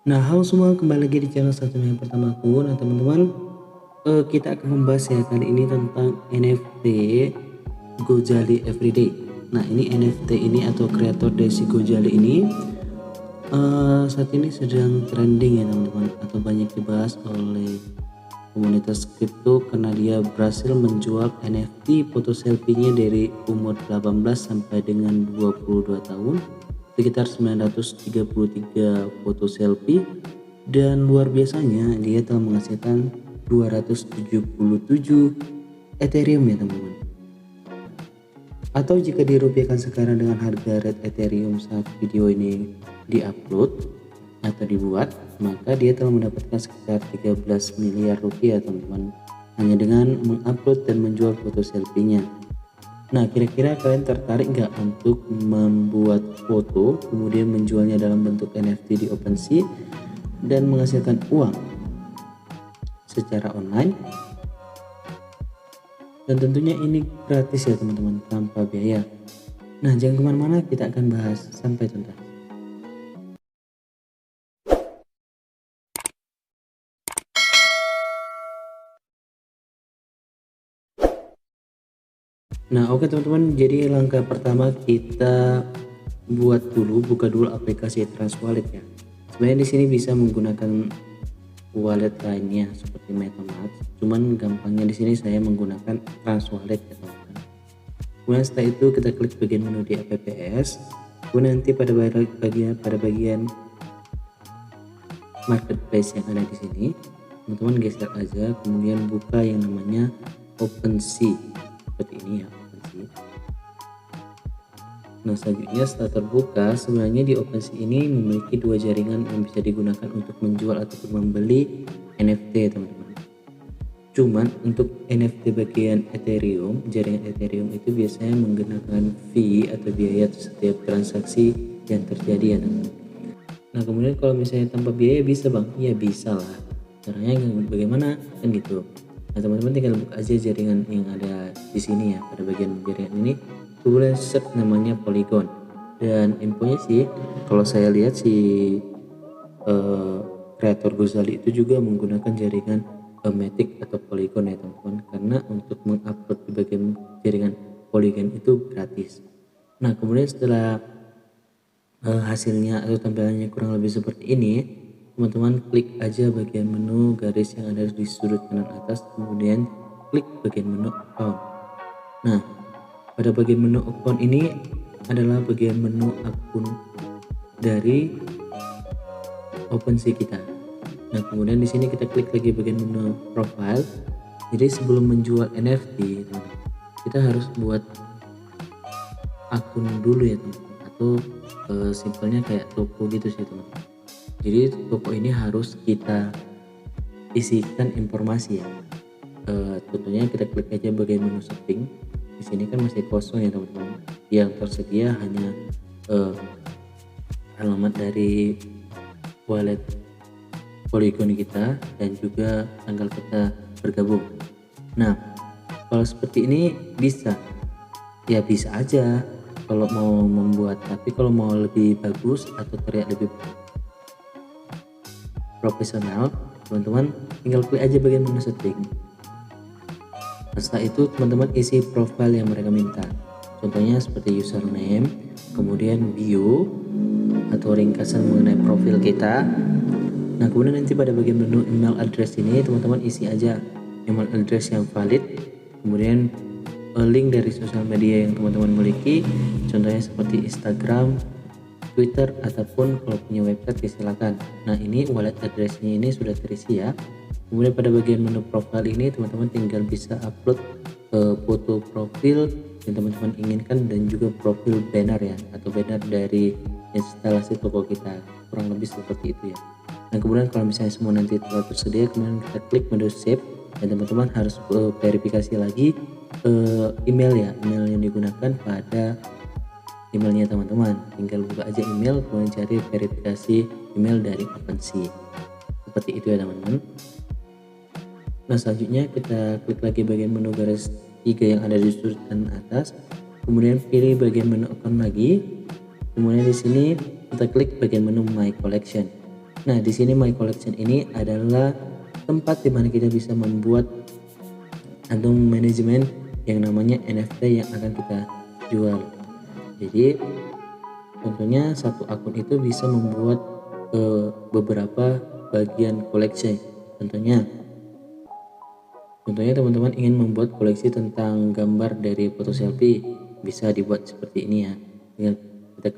Nah, halo semua, kembali lagi di channel satunya yang pertamaku. Nah, teman-teman, kita akan membahas ya kali ini tentang NFT Gojali Everyday. Nah, ini NFT ini atau kreator dari si Gojali ini saat ini sedang trending ya teman-teman, atau banyak dibahas oleh komunitas kripto karena dia berhasil menjual NFT foto selfie-nya dari umur 18 sampai dengan 22 tahun, sekitar 933 foto selfie, dan luar biasanya dia telah menghasilkan 277 Ethereum ya teman-teman. Atau jika dirupiahkan sekarang dengan harga rate Ethereum saat video ini diupload atau dibuat, maka dia telah mendapatkan sekitar 13 miliar rupiah teman-teman, hanya dengan mengupload dan menjual foto selfie-nya. Nah, kira-kira kalian tertarik nggak untuk membuat foto kemudian menjualnya dalam bentuk NFT di OpenSea dan menghasilkan uang secara online? Dan tentunya ini gratis ya teman-teman, tanpa biaya. Nah, jangan kemana-mana, kita akan bahas sampai tuntas. Nah, oke teman-teman, jadi langkah pertama kita buka dulu aplikasi Trust Wallet ya. Sebenarnya di sini bisa menggunakan wallet lainnya seperti MetaMask, cuman gampangnya di sini saya menggunakan Trust Wallet ya teman-teman. Kemudian setelah itu kita klik bagian menu di apps, kemudian nanti pada bagian marketplace yang ada di sini, teman-teman geser aja, kemudian buka yang namanya OpenSea seperti ini ya, OpenSea. Nah, selanjutnya setelah terbuka, sebenarnya di OpenSea ini memiliki dua jaringan yang bisa digunakan untuk menjual ataupun membeli NFT teman-teman. Cuman untuk NFT bagian Ethereum, jaringan Ethereum itu biasanya menggunakan fee atau biaya setiap transaksi yang terjadi ya teman-teman. Nah, kemudian kalau misalnya tanpa biaya bisa bang? Ya bisa lah. Caranya bagaimana kan gitu. Nah, teman-teman tinggal buka aja jaringan yang ada di sini ya, pada bagian jaringan ini. Kemudian search namanya Polygon. Dan infonya sih, kalau saya lihat si kreator Gozali itu juga menggunakan jaringan Matic atau Polygon ya teman-teman, karena untuk mengupload di bagian jaringan Polygon itu gratis. Nah, kemudian setelah hasilnya atau tampilannya kurang lebih seperti ini, teman-teman klik aja bagian menu garis yang ada di sudut kanan atas, kemudian klik bagian menu account. Nah, pada bagian menu account ini adalah bagian menu akun dari OpenSea kita. Nah, kemudian di sini kita klik lagi bagian menu profile. Jadi sebelum menjual NFT, kita harus buat akun dulu ya teman-teman, atau simpelnya kayak toko gitu sih teman-teman. Jadi toko ini harus kita isikan informasi ya. Contohnya kita klik aja bagian menu shopping. Di sini kan masih kosong ya teman-teman. Yang tersedia hanya alamat dari wallet Polygon kita dan juga tanggal kita bergabung. Nah, kalau seperti ini bisa aja kalau mau membuat, tapi kalau mau lebih bagus atau terlihat lebih profesional, teman-teman tinggal klik aja bagian menu setting. Setelah itu teman-teman isi profile yang mereka minta, contohnya seperti username, kemudian bio atau ringkasan mengenai profil kita. Nah, kemudian nanti pada bagian menu email address ini teman-teman isi aja email address yang valid, kemudian link dari sosial media yang teman-teman miliki, contohnya seperti Instagram, Twitter, ataupun kalau punya website silakan. Nah, ini wallet addressnya ini sudah terisi ya. Kemudian pada bagian menu profile ini teman-teman tinggal bisa upload foto profil yang teman-teman inginkan dan juga profil banner ya, atau banner dari instalasi toko kita, kurang lebih seperti itu ya. Nah, kemudian kalau misalnya semua nanti telah tersedia, kemudian kita klik menu save dan teman-teman harus verifikasi lagi email ya, email yang digunakan pada emailnya teman-teman. Tinggal buka aja email, kemudian cari verifikasi email dari OpenSea, seperti itu ya teman-teman. Nah, selanjutnya kita klik lagi bagian menu garis 3 yang ada di sudut kanan atas, kemudian pilih bagian menu account lagi, kemudian di sini kita klik bagian menu My Collection. Nah, di sini My Collection ini adalah tempat di mana kita bisa membuat atau manajemen yang namanya NFT yang akan kita jual. Jadi contohnya satu akun itu bisa membuat beberapa bagian koleksi. Contohnya teman-teman ingin membuat koleksi tentang gambar dari foto selfie, bisa dibuat seperti ini ya. Tinggal kita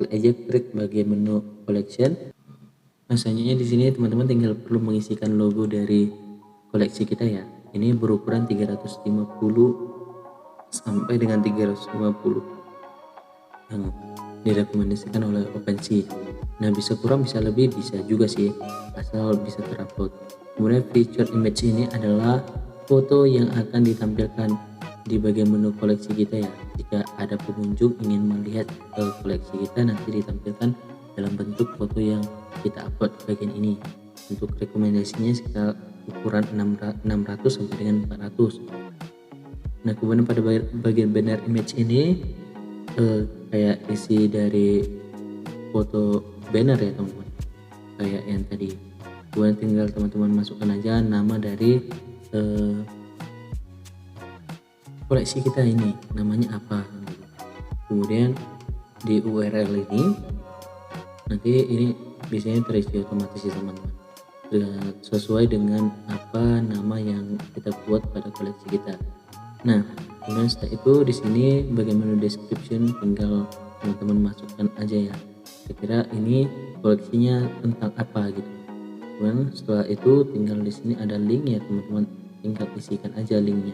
klik bagian menu collection. Nah, selanjutnya di sini teman-teman tinggal perlu mengisikan logo dari koleksi kita ya. Ini berukuran 350 sampai dengan 350 yang direkomendasikan oleh OpenSea. Nah, bisa kurang bisa lebih bisa juga sih, asal bisa terupload. Kemudian feature image ini adalah foto yang akan ditampilkan di bagian menu koleksi kita ya. Jika ada pengunjung ingin melihat koleksi kita, nanti ditampilkan dalam bentuk foto yang kita upload bagian ini. Untuk rekomendasinya sekitar ukuran 600 sampai dengan 400. Nah, kemudian pada bagian banner image ini kayak isi dari foto banner ya teman-teman, kayak yang tadi. Kemudian tinggal teman-teman masukkan aja nama dari koleksi kita ini, namanya apa. Kemudian di URL ini nanti ini biasanya terisi otomatis ya teman-teman, sesuai dengan apa nama yang kita buat pada koleksi kita. Nah, kemudian setelah itu di sini bagian menu description tinggal teman-teman masukkan aja ya, kira-kira ini koleksinya tentang apa gitu. Kemudian setelah itu tinggal di sini ada link ya teman-teman, tinggal isikan aja linknya.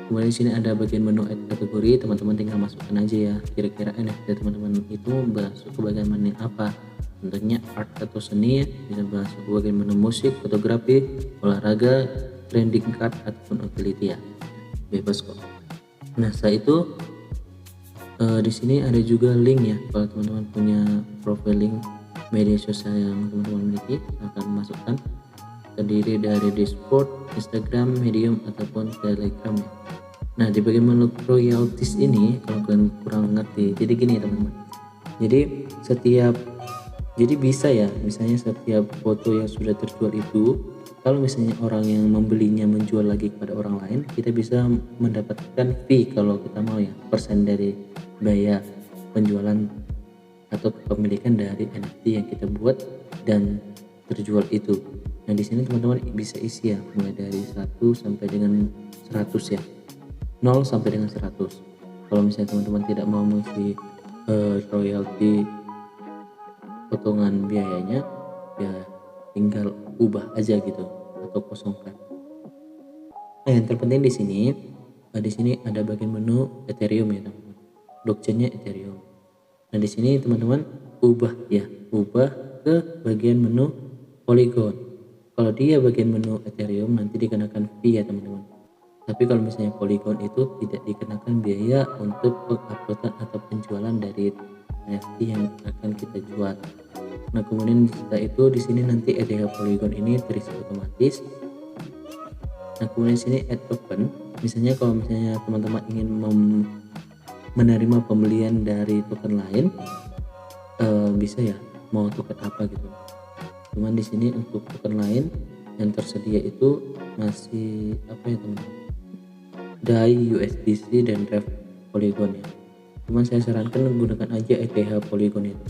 Kemudian di sini ada bagian menu add kategori, teman-teman tinggal masukkan aja ya, kira-kira NFT teman-teman itu masuk ke bagian menu apa. Tentunya art atau seni, bisa masuk ke bagian menu musik, fotografi, olahraga, trending card ataupun utility ya, bebas kok. Nah, setelah itu di sini ada juga link ya, kalau teman-teman punya profil link media sosial yang teman-teman miliki, akan masukkan, terdiri dari Discord, Instagram, Medium ataupun Telegram ya. Nah, di bagian menu royalties ini kalau kalian kurang ngerti, jadi gini teman-teman, jadi bisa ya, misalnya setiap foto yang sudah terjual itu, kalau misalnya orang yang membelinya menjual lagi kepada orang lain, kita bisa mendapatkan fee kalau kita mau ya, persen dari biaya penjualan atau kepemilikan dari NFT yang kita buat dan terjual itu. Nah, di sini teman-teman bisa isi ya, mulai dari 1 sampai dengan 100 ya, 0 sampai dengan 100. Kalau misalnya teman-teman tidak mau mengisi royalti potongan biayanya, ya tinggal ubah aja gitu atau kosongkan. Nah, yang terpenting di sini ada bagian menu Ethereum ya teman-teman, blockchainnya Ethereum. Nah, di sini teman-teman ubah ke bagian menu Polygon. Kalau dia bagian menu Ethereum nanti dikenakan fee ya teman-teman. Tapi kalau misalnya Polygon itu tidak dikenakan biaya untuk penguploadan atau penjualan dari NFT yang akan kita jual. Nah, kemudian setelah itu di sini nanti ETH Polygon ini terisi otomatis. Nah, kemudian di sini add token. Misalnya kalau misalnya teman-teman ingin menerima pembelian dari token lain, bisa ya, mau token apa gitu. Cuman di sini untuk token lain yang tersedia itu masih apa ya teman-teman, DAI, USDC dan Rev Polygon ya. Cuman saya sarankan gunakan aja ETH Polygon itu,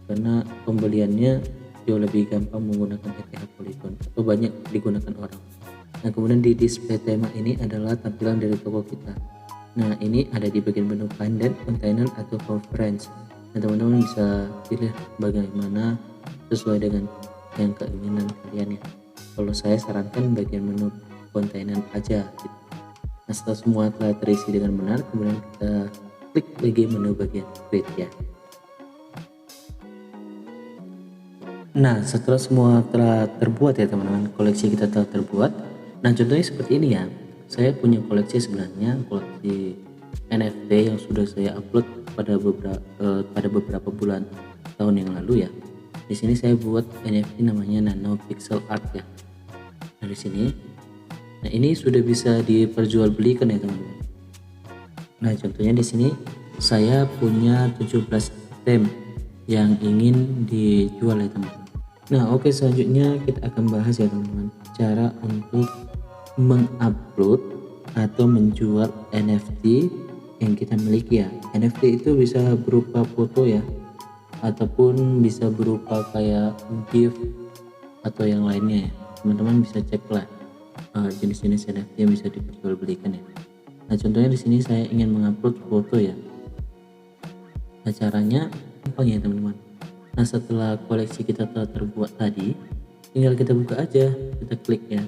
karena pembeliannya jauh lebih gampang menggunakan ETH Polygon atau banyak digunakan orang. Nah, kemudian di display tema ini adalah tampilan dari toko kita. Nah, ini ada di bagian menu pendant, container atau conference. Nah, teman-teman bisa pilih bagaimana sesuai dengan yang keinginan kalian ya. Kalau saya sarankan bagian menu container aja gitu. Nah, setelah semua telah terisi dengan benar, kemudian kita klik lagi menu bagian create ya. Nah, setelah semua telah terbuat ya teman-teman, koleksi kita telah terbuat. Nah, contohnya seperti ini ya. Saya punya koleksi sebenarnya, koleksi NFT yang sudah saya upload pada beberapa bulan tahun yang lalu ya. Di sini saya buat NFT namanya Nano Pixel Art ya. Nah, di sini, nah ini sudah bisa diperjualbelikan ya teman-teman. Nah, contohnya di sini saya punya 17 item yang ingin dijual ya teman-teman. Nah oke, selanjutnya kita akan bahas ya teman-teman, cara untuk mengupload atau menjual NFT yang kita miliki ya. NFT itu bisa berupa foto ya, ataupun bisa berupa kayak gift atau yang lainnya ya. Teman-teman bisa cek lah jenis-jenis NFT yang bisa diperjualbelikan ya. Nah contohnya di sini saya ingin mengupload foto ya. Nah caranya gampang ya teman-teman. Nah setelah koleksi kita telah terbuat tadi, tinggal kita buka aja, kita klik ya.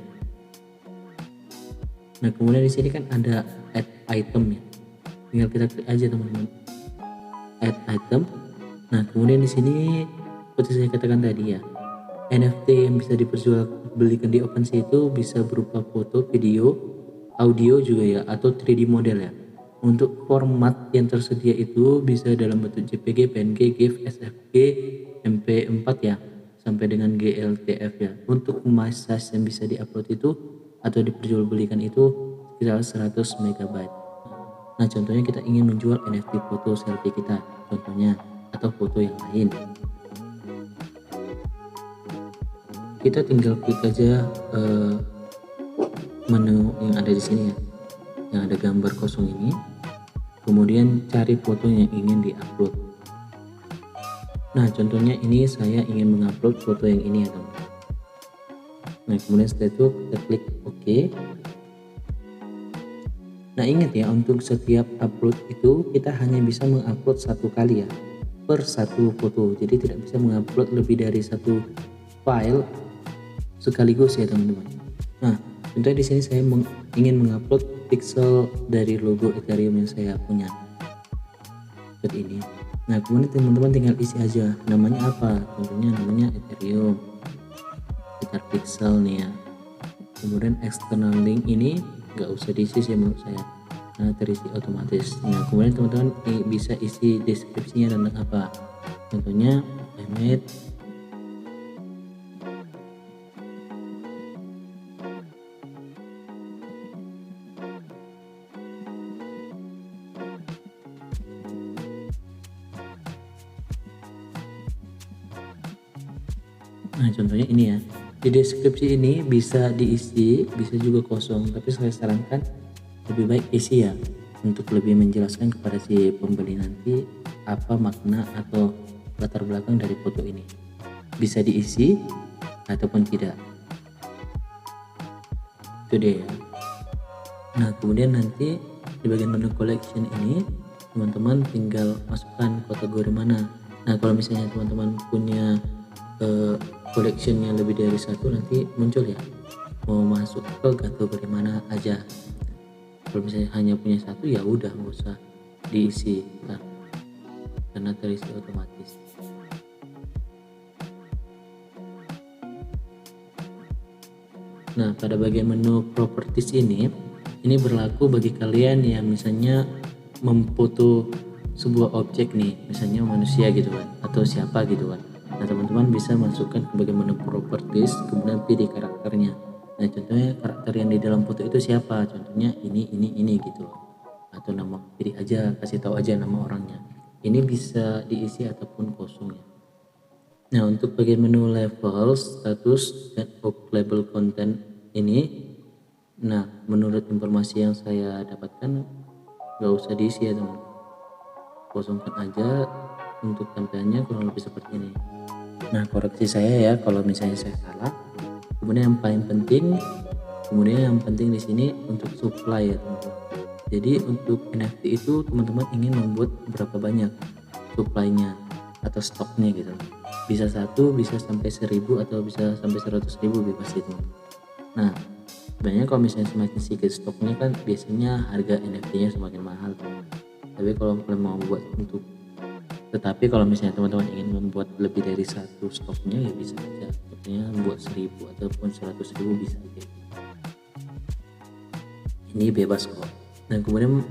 Nah kemudian di sini kan ada add item ya, tinggal kita klik aja teman-teman, add item. Nah kemudian di sini seperti saya katakan tadi ya, NFT yang bisa diperjualbelikan di OpenSea itu bisa berupa foto, video, audio juga ya, atau 3D model ya. Untuk format yang tersedia itu bisa dalam bentuk JPG, PNG, GIF, SVG, MP4 ya, sampai dengan GLTF ya. Untuk size yang bisa diupload itu atau diperjualbelikan itu sekitar 100 MB. Nah contohnya kita ingin menjual NFT foto selfie kita contohnya, atau foto yang lain. Kita tinggal klik aja menu yang ada di sini ya, yang ada gambar kosong ini, kemudian cari foto yang ingin diupload. Nah contohnya ini saya ingin mengupload foto yang ini ya teman. Nah kemudian setelah itu kita klik OK. Nah ingat ya, untuk setiap upload itu kita hanya bisa mengupload satu kali ya, per satu foto. Jadi tidak bisa mengupload lebih dari satu file sekaligus ya teman-teman. Nah contohnya di sini saya ingin mengupload pixel dari logo Ethereum yang saya punya seperti ini. Nah kemudian teman-teman tinggal isi aja namanya apa, contohnya namanya Ethereum, sekitar pixel nih ya. Kemudian external link ini nggak usah diisi sih menurut saya, nah terisi otomatis. Nah kemudian teman-teman bisa isi deskripsinya tentang apa, contohnya I made Nah contohnya ini ya, di deskripsi ini bisa diisi, bisa juga kosong, tapi saya sarankan lebih baik isi ya, untuk lebih menjelaskan kepada si pembeli nanti apa makna atau latar belakang dari foto ini. Bisa diisi ataupun tidak, itu dia ya. Nah kemudian nanti di bagian menu collection ini teman-teman tinggal masukkan kategori mana. Nah kalau misalnya teman-teman punya collectionnya lebih dari satu, nanti muncul ya mau masuk ke kategori mana aja. Kalau misalnya hanya punya satu ya udah nggak usah diisi karena terisi otomatis. Nah pada bagian menu properties ini berlaku bagi kalian yang misalnya memfoto sebuah objek nih, misalnya manusia gitu kan, atau siapa gitu kan. Nah teman-teman bisa masukkan ke bagian menu properties, kemudian pilih karakternya. Nah contohnya karakter yang di dalam foto itu siapa, contohnya ini gitu, atau nama, pilih aja, kasih tahu aja nama orangnya. Ini bisa diisi ataupun kosong ya. Nah untuk bagian menu level, status, dan label content ini, nah menurut informasi yang saya dapatkan gak usah diisi ya teman, kosongkan aja. Untuk tampilannya kurang lebih seperti ini. Nah koreksi saya ya kalau misalnya saya salah. Kemudian yang paling penting, di sini untuk supply ya teman-teman. Jadi untuk NFT itu teman-teman ingin membuat berapa banyak supply-nya atau stoknya gitu. Bisa 1, bisa sampai 1000, atau bisa sampai 100.000, bebas itu. Nah sebenarnya kalau misalnya semakin sedikit stoknya kan biasanya harga NFT-nya semakin mahal. Tapi kalau kalian mau buat tetapi kalau misalnya teman-teman ingin membuat lebih dari satu stoknya ya bisa aja, contohnya buat 1000 ataupun 100.000 bisa aja, ini bebas kok. Nah kemudian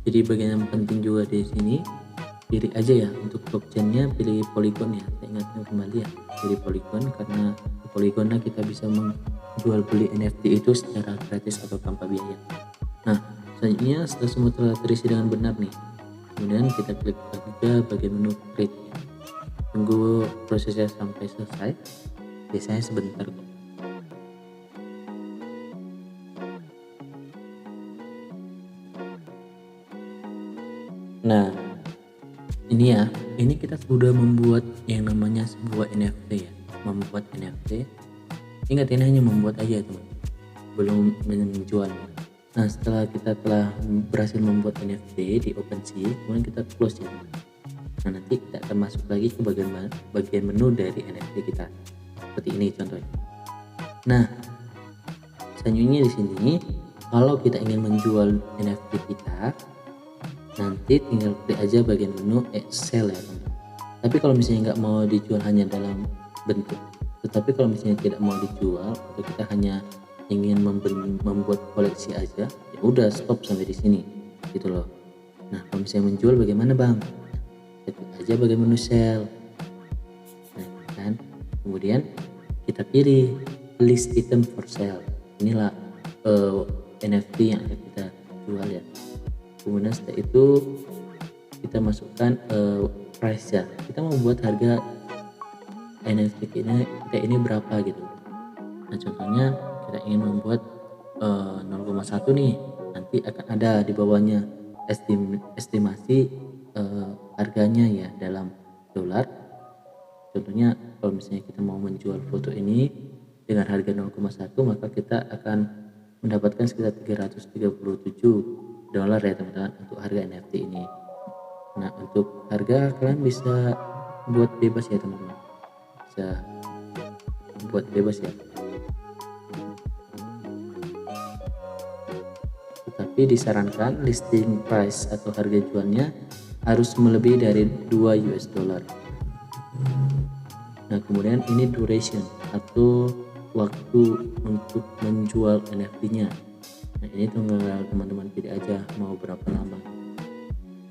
jadi bagian yang penting juga di sini, pilih aja ya untuk blockchainnya, pilih Polygon ya. Saya ingatkan kembali ya, pilih Polygon, karena di Polygon kita bisa menjual beli NFT itu secara gratis atau tanpa biaya. Nah selanjutnya setelah semua telah terisi dengan benar nih, kemudian kita klik juga bagian menu create. prosesnya sampai selesai biasanya sebentar kok. Nah, ini kita sudah membuat yang namanya sebuah NFT ya. Membuat NFT, ingat ini hanya membuat aja teman, belum menjual. Nah, setelah kita telah berhasil membuat NFT di OpenSea, kemudian kita close ya. Nah, nanti kita akan masuk lagi ke bagian menu dari NFT kita. Seperti ini contohnya. Nah, selanjutnya di sini kalau kita ingin menjual NFT kita, nanti tinggal klik aja bagian menu sell ya teman. Tapi kalau misalnya nggak mau dijual hanya dalam bentuk, tetapi kalau misalnya tidak mau dijual atau kita hanya ingin membuat koleksi aja, ya udah stop sampai di sini gitu loh. Nah, kalau misalnya menjual bagaimana bang? Klik aja bagian menu sell. Nah kan, kemudian kita pilih list item for sale. Inilah NFT yang akan kita jual ya. Kemudian setelah itu kita masukkan price ya. Kita mau buat harga NFT kita ini berapa gitu. Nah contohnya kita ingin membuat 0,1 nih, nanti akan ada di bawahnya estimasi harganya ya dalam dolar. Contohnya kalau misalnya kita mau menjual foto ini dengan harga 0,1, maka kita akan mendapatkan sekitar 337 dolar ya teman-teman untuk harga NFT ini. Nah untuk harga kalian bisa buat bebas ya teman-teman, bisa buat bebas ya, tetapi disarankan listing price atau harga jualnya harus melebihi dari 2 US dollar. Nah kemudian ini duration atau waktu untuk menjual NFT-nya. Nah ini tinggal teman-teman pilih aja mau berapa lama.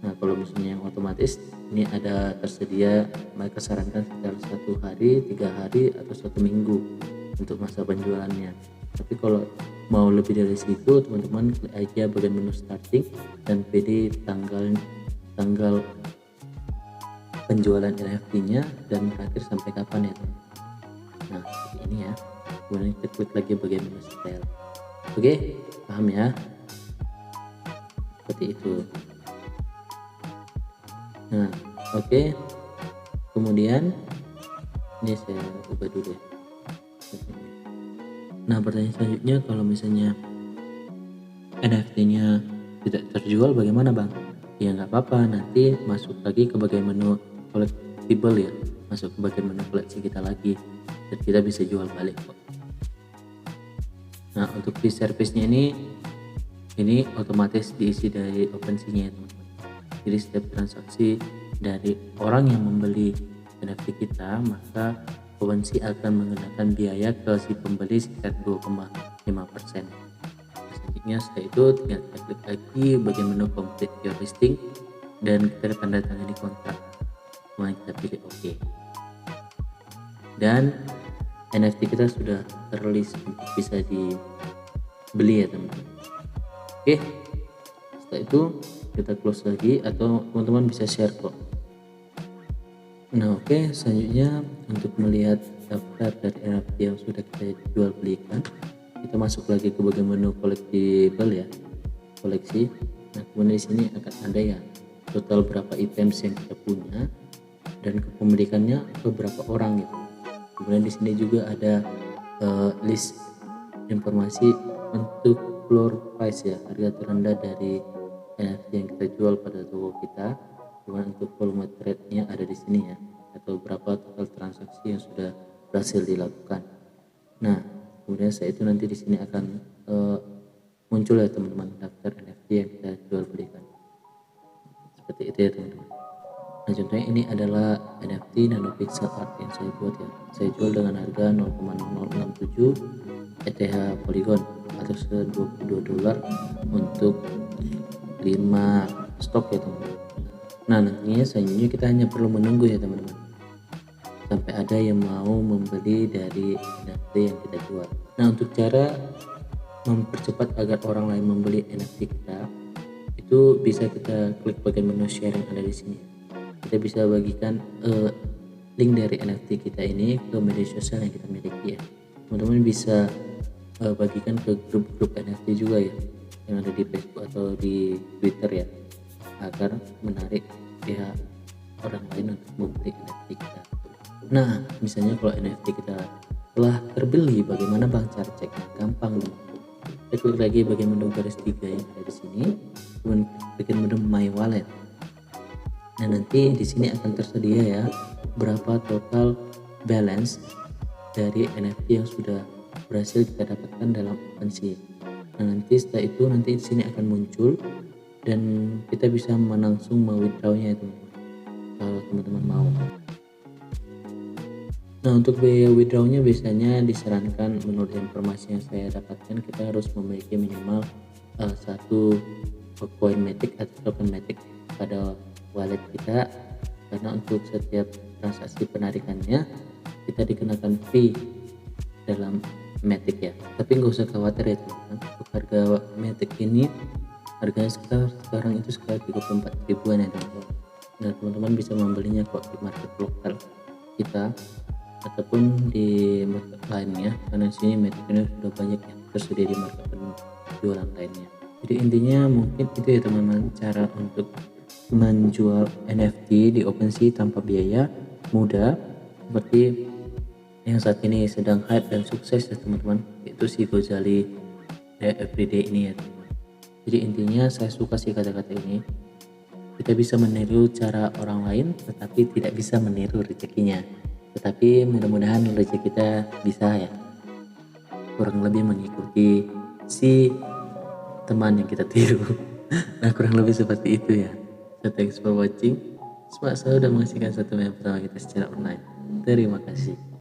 Nah kalau misalnya yang otomatis ini ada tersedia, mereka sarankan sekitar 1 hari, 3 hari atau 1 minggu untuk masa penjualannya. Tapi kalau mau lebih dari situ, teman-teman klik aja bagian menu starting dan pilih tanggal penjualan NFT-nya dan terakhir sampai kapan ya teman. Nah seperti ini ya. Kemudian kita klik lagi bagian menu style. Oke, paham ya? Seperti itu. Nah oke. Kemudian ini saya ubah dulu ya. Nah pertanyaan selanjutnya, kalau misalnya NFT-nya tidak terjual bagaimana bang? Ya nggak apa-apa, nanti masuk lagi ke bagian menu collectible ya, masuk ke bagian menu koleksi kita lagi dan kita bisa jual balik kok. Nah untuk fee service-nya ini otomatis diisi dari OpenSea-nya ya teman-teman. Jadi setiap transaksi dari orang yang membeli NFT kita, maka OpenSea akan mengenakan biaya ke si pembeli sekitar 2,5%. Selanjutnya setelah itu tinggal kita klik lagi bagian menu complete your listing dan kita tanda tangani kontrak. Kemudian kita pilih OK. Dan NFT kita sudah terlist untuk bisa dibeli ya teman-teman. Oke, setelah itu kita close lagi atau teman-teman bisa share kok. Nah oke, selanjutnya untuk melihat daftar dari NFT yang sudah kita jual belikan, kita masuk lagi ke bagian menu collectible ya, koleksi. Nah kemudian di sini akan ada ya total berapa items yang kita punya dan kepemilikannya ke berapa orang gitu. Kemudian di sini juga ada list informasi untuk floor price ya, harga terendah dari NFT yang kita jual pada toko kita. Kemudian untuk volume trade-nya ada di sini ya, atau berapa total transaksi yang sudah berhasil dilakukan. Nah kemudian setelah itu nanti di sini akan muncul ya teman-teman daftar NFT yang kita jual belikan. Seperti itu ya teman-teman. Nah contohnya ini adalah NFT nanopixel art yang saya buat ya. Saya jual dengan harga 0,0067 ETH Polygon atau $22 untuk 5 stok ya teman-teman. Nah nantinya selanjutnya kita hanya perlu menunggu ya teman-teman sampai ada yang mau membeli dari NFT yang kita jual. Nah untuk cara mempercepat agar orang lain membeli NFT kita, itu bisa kita klik bagian menu share yang ada di sini. Kita bisa bagikan link dari NFT kita ini ke media sosial yang kita miliki ya. Teman-teman bisa bagikan ke grup-grup NFT juga ya yang ada di Facebook atau di Twitter ya, agar menarik pihak orang lain untuk membeli NFT kita. Nah, misalnya kalau NFT kita telah terbeli, bagaimana Bang cara ceknya? Gampang loh. Kita klik lagi bagian menu garis 3 yang ada di sini, kemudian bagian menu My Wallet. Nah, nanti di sini akan tersedia ya berapa total balance dari NFT yang sudah berhasil kita dapatkan dalam OpenSea. Nah, nanti setelah itu nanti di sini akan muncul dan kita bisa langsung withdraw-nya itu kalau teman-teman mau. Nah, untuk biaya withdraw-nya biasanya disarankan menurut informasi yang saya dapatkan kita harus memiliki minimal satu coin matic atau token matic pada wallet kita, karena untuk setiap transaksi penarikannya kita dikenakan fee dalam matic ya. Tapi nggak usah khawatir ya teman-teman, untuk harga matic ini harganya sekarang itu sekitar 34 ribuan ya teman-teman. Nah, teman-teman bisa membelinya kok di market lokal kita ataupun di market lainnya, karena di sini matic ini sudah banyak yang tersedia di market penjualan lainnya. Jadi intinya mungkin itu ya teman-teman, cara untuk menjual NFT di OpenSea tanpa biaya, mudah, seperti yang saat ini sedang hype dan sukses ya teman-teman, yaitu si Gozali Everyday ini ya teman-teman. Jadi intinya saya suka sih kata-kata ini, kita bisa meniru cara orang lain tetapi tidak bisa meniru rezekinya. Tetapi mudah-mudahan rezeki kita bisa ya kurang lebih mengikuti si teman yang kita tiru. Nah, kurang lebih seperti itu ya. So thanks for watching. Semoga saya sudah mengaksikan satu yang pertama kita secara online. Terima kasih.